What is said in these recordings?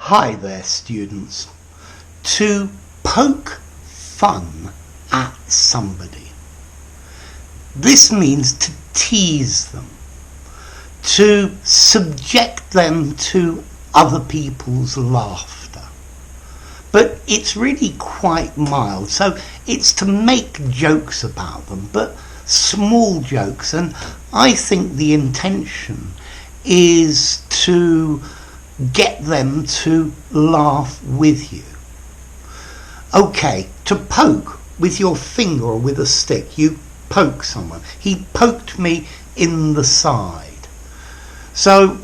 Hi there, students. To poke fun at somebody. This means to tease them, to subject them to other people's laughter. But it's really quite mild, so it's to make jokes about them, but small jokes, and I think the intention is to get them to laugh with you. Okay, to poke with your finger or with a stick, you poke someone. He poked me in the side. So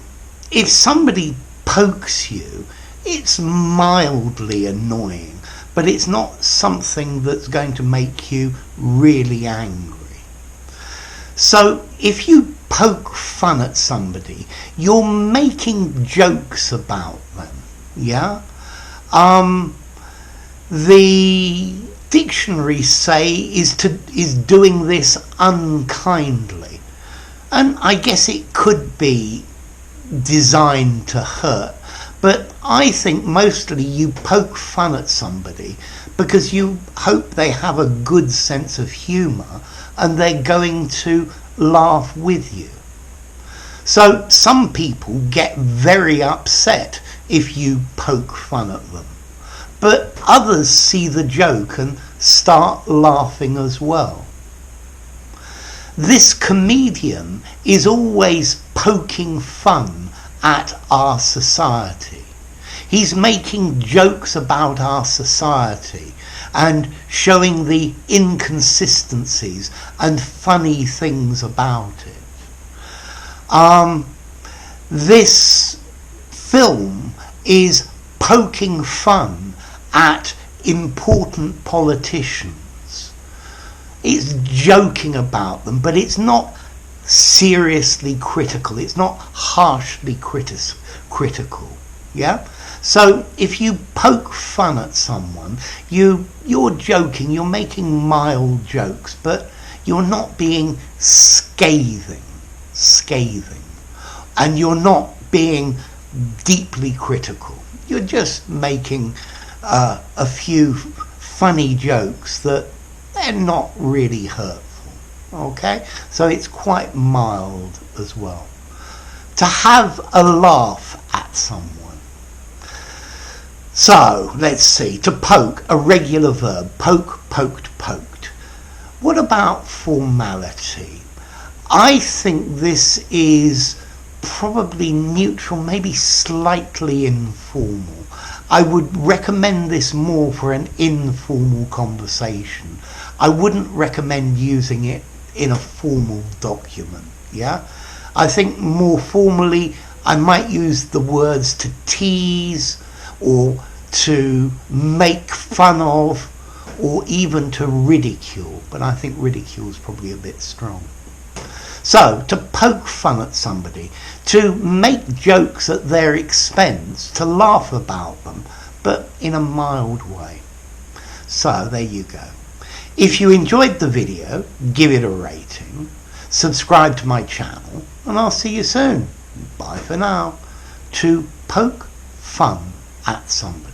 if somebody pokes you, it's mildly annoying, but it's not something that's going to make you really angry. So if you poke fun at somebody, you're making jokes about them, yeah? The dictionaries say is doing this unkindly, and I guess it could be designed to hurt, but I think mostly you poke fun at somebody because you hope they have a good sense of humour and they're going to laugh with you. So some people get very upset if you poke fun at them, but others see the joke and start laughing as well. This comedian is always poking fun at our society. He's making jokes about our society and showing the inconsistencies and funny things about it. This film is poking fun at important politicians. It's joking about them, but it's not seriously critical. It's not harshly critical. Yeah? So if you poke fun at someone, you're joking, you're making mild jokes, but you're not being scathing, and you're not being deeply critical. You're just making a few funny jokes that they're not really hurtful. Okay? So it's quite mild as well. To have a laugh at someone. So, let's see. To poke, a regular verb. Poke, poked, poked. What about formality? I think this is probably neutral, maybe slightly informal. I would recommend this more for an informal conversation. I wouldn't recommend using it in a formal document, yeah? I think more formally, I might use the words to tease, or to make fun of, or even to ridicule, but I think ridicule is probably a bit strong. So, to poke fun at somebody, to make jokes at their expense, to laugh about them, but in a mild way. So, there you go. If you enjoyed the video, give it a rating, subscribe to my channel, and I'll see you soon. Bye for now. To poke fun at somebody.